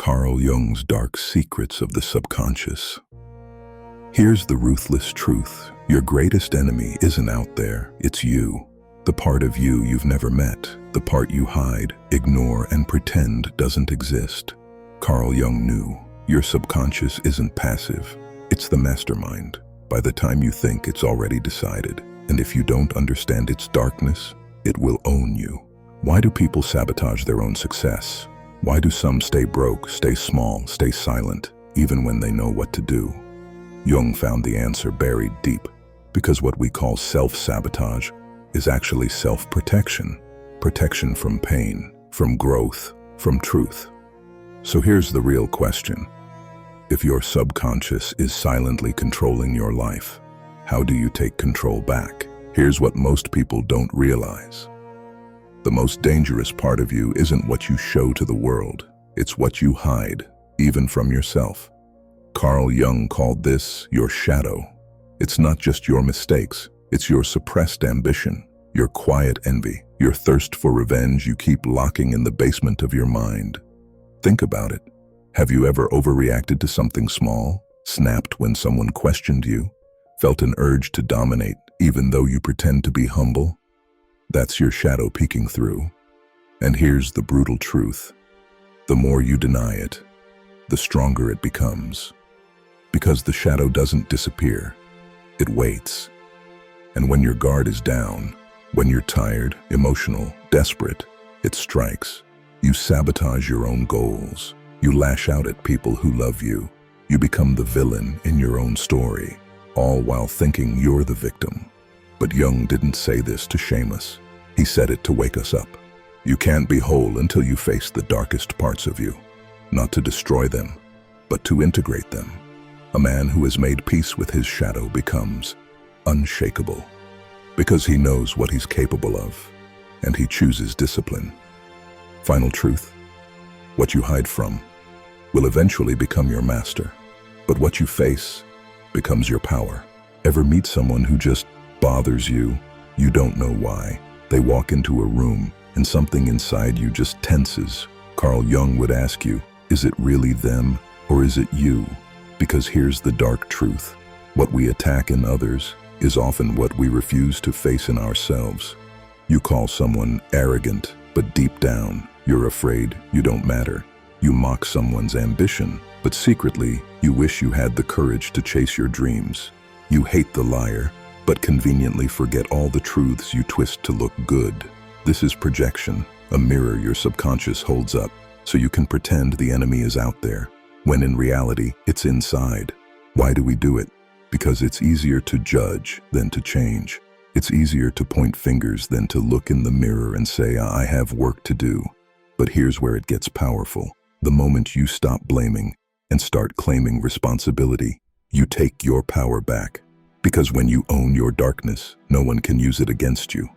Carl Jung's dark secrets of the subconscious. Here's the ruthless truth. Your greatest enemy isn't out there, it's you. The part of you you've never met, the part you hide, ignore, and pretend doesn't exist. Carl Jung knew your subconscious isn't passive, it's the mastermind. By the time you think, it's already decided. And if you don't understand its darkness, it will own you. Why do people sabotage their own success? Why do some stay broke, stay small, stay silent, even when they know what to do? Jung found the answer buried deep, because what we call self-sabotage is actually self-protection. Protection from pain, from growth, from truth. So here's the real question. If your subconscious is silently controlling your life, how do you take control back? Here's what most people don't realize. The most dangerous part of you isn't what you show to the world, it's what you hide, even from yourself. Carl Jung called this your shadow. It's not just your mistakes, it's your suppressed ambition, your quiet envy, your thirst for revenge you keep locking in the basement of your mind. Think about it. Have you ever overreacted to something small, snapped when someone questioned you, felt an urge to dominate even though you pretend to be humble? That's your shadow peeking through. And here's the brutal truth. The more you deny it, the stronger it becomes. Because the shadow doesn't disappear, it waits. And when your guard is down, when you're tired, emotional, desperate, it strikes. You sabotage your own goals. You lash out at people who love you. You become the villain in your own story, all while thinking you're the victim. But Jung didn't say this to shame us. He said it to wake us up. You can't be whole until you face the darkest parts of you. Not to destroy them, but to integrate them. A man who has made peace with his shadow becomes unshakable, because he knows what he's capable of, and he chooses discipline. Final truth, what you hide from will eventually become your master, but what you face becomes your power. Ever meet someone who just bothers you? You don't know why. They walk into a room and something inside you just tenses. Carl Jung would ask you, is it really them or is it you? Because here's the dark truth. What we attack in others is often what we refuse to face in ourselves. You call someone arrogant, but deep down, you're afraid you don't matter. You mock someone's ambition, but secretly, you wish you had the courage to chase your dreams. You hate the liar, but conveniently forget all the truths you twist to look good. This is projection, a mirror your subconscious holds up, so you can pretend the enemy is out there, when in reality, it's inside. Why do we do it? Because it's easier to judge than to change. It's easier to point fingers than to look in the mirror and say, I have work to do. But here's where it gets powerful. The moment you stop blaming and start claiming responsibility, you take your power back. Because when you own your darkness, no one can use it against you.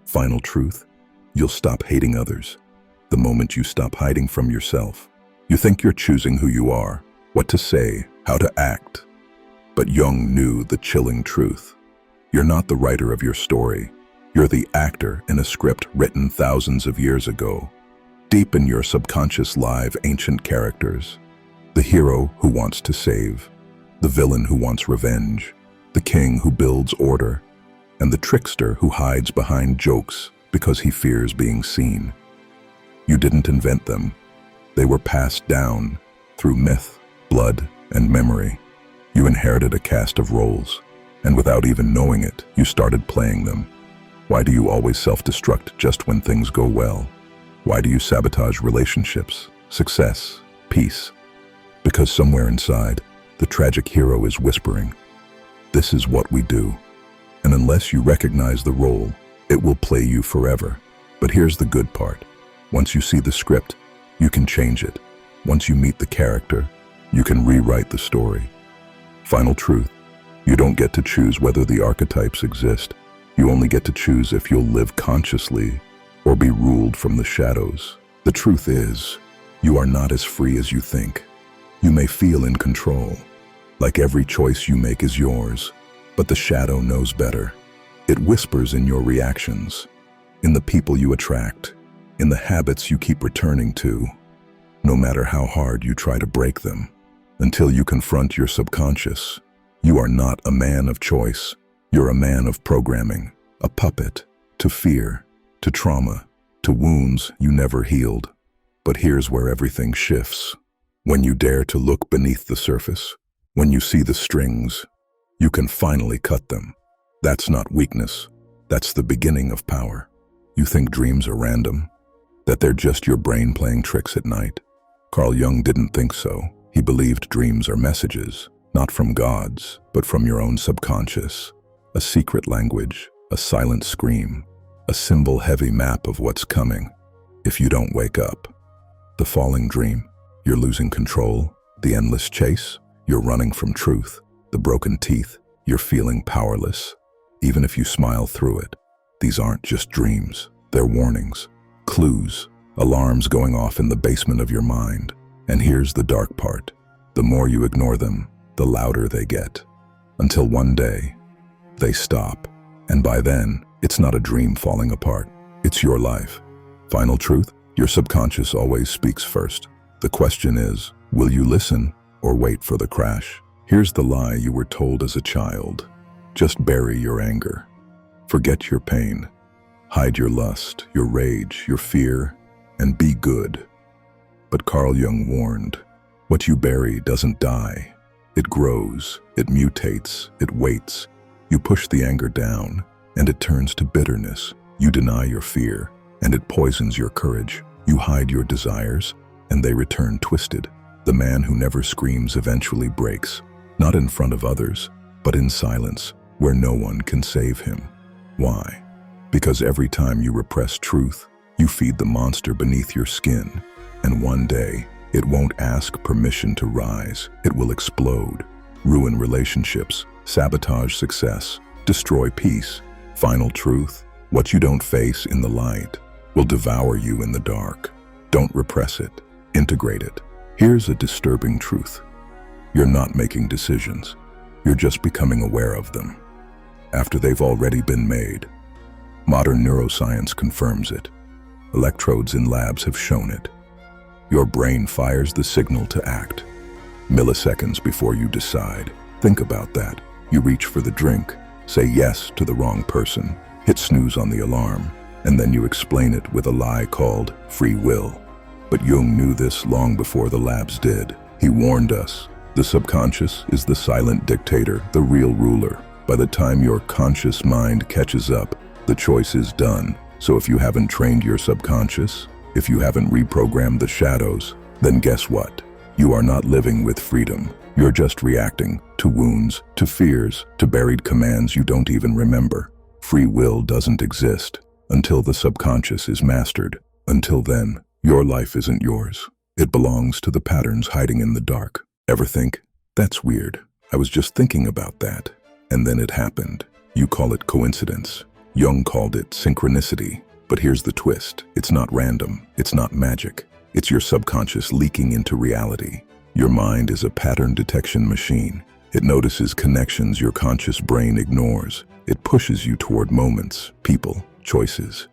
Final truth, you'll stop hating others. The moment you stop hiding from yourself, you think you're choosing who you are, what to say, how to act. But Jung knew the chilling truth. You're not the writer of your story. You're the actor in a script written thousands of years ago. Deep in your subconscious live ancient characters. The hero who wants to save, the villain who wants revenge, the king who builds order, and the trickster who hides behind jokes because he fears being seen. You didn't invent them. They were passed down through myth, blood, and memory. You inherited a cast of roles, and without even knowing it, you started playing them. Why do you always self-destruct just when things go well? Why do you sabotage relationships, success, peace? Because somewhere inside, the tragic hero is whispering, this is what we do. And unless you recognize the role, it will play you forever. But here's the good part. Once you see the script, you can change it. Once you meet the character, you can rewrite the story. Final truth, you don't get to choose whether the archetypes exist. You only get to choose if you'll live consciously or be ruled from the shadows. The truth is, you are not as free as you think. You may feel in control, like every choice you make is yours, but the shadow knows better. It whispers in your reactions, in the people you attract, in the habits you keep returning to. no matter how hard you try to break them. Until you confront your subconscious, you are not a man of choice. You're a man of programming, a puppet to fear, to trauma, to wounds you never healed. But here's where everything shifts. When you dare to look beneath the surface, when you see the strings, you can finally cut them. That's not weakness. That's the beginning of power. You think dreams are random? That they're just your brain playing tricks at night? Carl Jung didn't think so. He believed dreams are messages, not from gods, but from your own subconscious. A secret language, a silent scream, a symbol-heavy map of what's coming. If you don't wake up, the falling dream, you're losing control, the endless chase, you're running from truth, the broken teeth, you're feeling powerless. Even if you smile through it, these aren't just dreams, they're warnings, clues, alarms going off in the basement of your mind. And here's the dark part. The more you ignore them, the louder they get. Until one day, they stop. And by then, it's not a dream falling apart. It's your life. Final truth, your subconscious always speaks first. The question is, will you listen or wait for the crash? Here's the lie you were told as a child. Just bury your anger. Forget your pain. Hide your lust, your rage, your fear, and be good. But Carl Jung warned, what you bury doesn't die. It grows, it mutates, it waits. You push the anger down, and it turns to bitterness. You deny your fear, and it poisons your courage. You hide your desires, and they return twisted. The man who never screams eventually breaks, not in front of others, but in silence, where no one can save him. Why? Because every time you repress truth, you feed the monster beneath your skin. And one day, it won't ask permission to rise. It will explode, ruin relationships, sabotage success, destroy peace. Final truth, what you don't face in the light will devour you in the dark. Don't repress it, integrate it. Here's a disturbing truth. You're not making decisions. You're just becoming aware of them. After they've already been made. Modern neuroscience confirms it. Electrodes in labs have shown it. Your brain fires the signal to act. Milliseconds before you decide. Think about that. You reach for the drink, say yes to the wrong person, hit snooze on the alarm, and then you explain it with a lie called free will. But Jung knew this long before the labs did. He warned us. The subconscious is the silent dictator, the real ruler. By the time your conscious mind catches up, the choice is done. So if you haven't trained your subconscious, if you haven't reprogrammed the shadows, then guess what? You are not living with freedom. You're just reacting to wounds, to fears, to buried commands you don't even remember. Free will doesn't exist until the subconscious is mastered. Until then, your life isn't yours. It belongs to the patterns hiding in the dark. Ever think, that's weird. I was just thinking about that. And then it happened. You call it coincidence. Jung called it synchronicity. But here's the twist. It's not random. It's not magic. It's your subconscious leaking into reality. Your mind is a pattern detection machine. It notices connections your conscious brain ignores. It pushes you toward moments, people, choices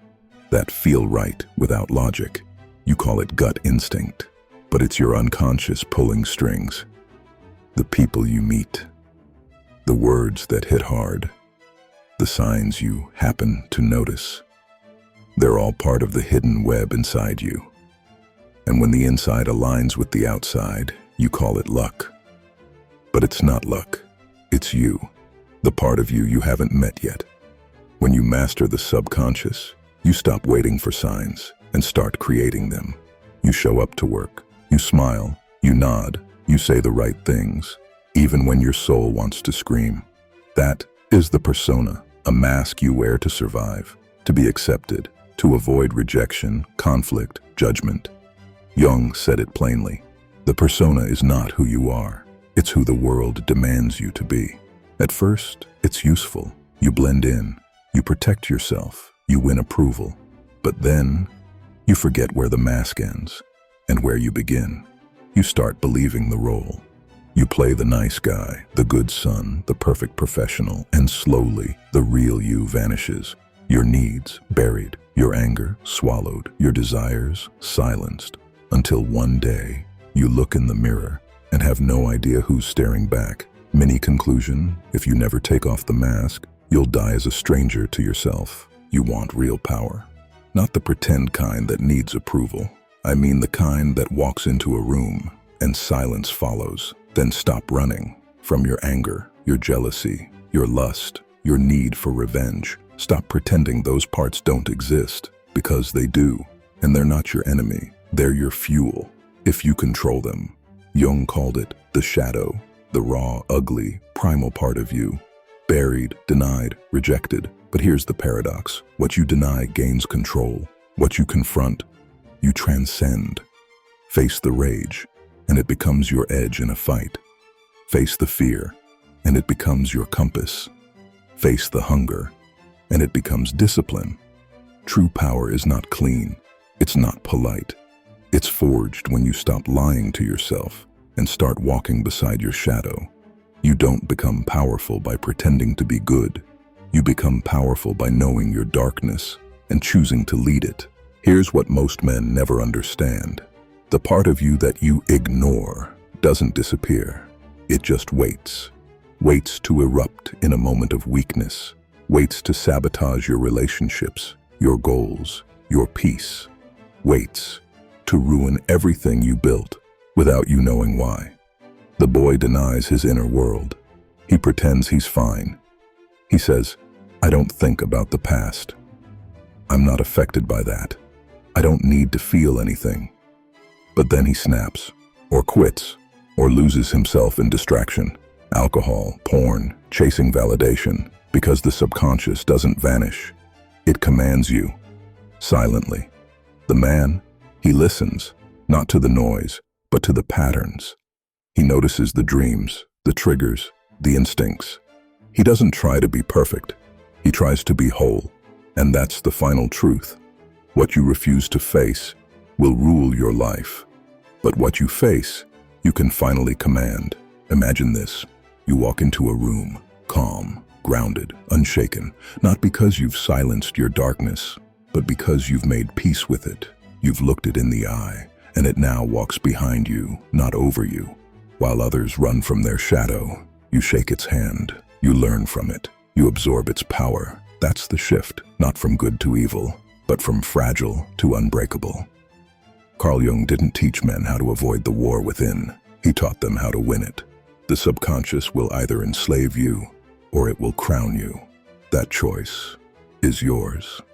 that feel right without logic. You call it gut instinct, but it's your unconscious pulling strings. The people you meet, the words that hit hard, the signs you happen to notice. They're all part of the hidden web inside you. And when the inside aligns with the outside, you call it luck. But it's not luck. It's you, the part of you haven't met yet. When you master the subconscious, you stop waiting for signs and start creating them. You show up to work, you smile, you nod, you say the right things, even when your soul wants to scream. That is the persona, a mask you wear to survive, to be accepted, to avoid rejection, conflict, judgment. Jung said it plainly. The persona is not who you are. It's who the world demands you to be. At first, it's useful. You blend in. You protect yourself. You win approval. But then, you forget where the mask ends and where you begin. You start believing the role. You play the nice guy, the good son, the perfect professional, and slowly, the real you vanishes. Your needs buried, your anger swallowed, your desires silenced. Until one day, you look in the mirror and have no idea who's staring back. Mini conclusion: if you never take off the mask, you'll die as a stranger to yourself. You want real power. Not the pretend kind that needs approval. I mean the kind that walks into a room and silence follows. Then stop running from your anger, your jealousy, your lust, your need for revenge. Stop pretending those parts don't exist, because they do. And they're not your enemy. They're your fuel, if you control them. Jung called it the shadow, the raw, ugly, primal part of you. Buried, denied, rejected. But here's the paradox. What you deny gains control. What you confront, you transcend. Face the rage, and it becomes your edge in a fight. Face the fear, and it becomes your compass. Face the hunger, and it becomes discipline. True power is not clean. It's not polite. It's forged when you stop lying to yourself and start walking beside your shadow. You don't become powerful by pretending to be good. You become powerful by knowing your darkness and choosing to lead it. Here's what most men never understand. The part of you that you ignore doesn't disappear. It just waits. Waits to erupt in a moment of weakness. Waits to sabotage your relationships, your goals, your peace. Waits to ruin everything you built without you knowing why. The boy denies his inner world. He pretends he's fine. He says, "I don't think about the past. I'm not affected by that. I don't need to feel anything." But then he snaps, or quits, or loses himself in distraction. Alcohol, porn, chasing validation, because the subconscious doesn't vanish. It commands you, silently. The man, he listens, not to the noise, but to the patterns. He notices the dreams, the triggers, the instincts. He doesn't try to be perfect. He tries to be whole. And that's the final truth. What you refuse to face will rule your life. But what you face, you can finally command. Imagine this. You walk into a room, calm, grounded, unshaken, not because you've silenced your darkness, but because you've made peace with it. You've looked it in the eye, and it now walks behind you, not over you. While others run from their shadow, you shake its hand, you learn from it, you absorb its power. That's the shift, not from good to evil, but from fragile to unbreakable. Carl Jung didn't teach men how to avoid the war within. He taught them how to win it. The subconscious will either enslave you, or it will crown you. That choice is yours.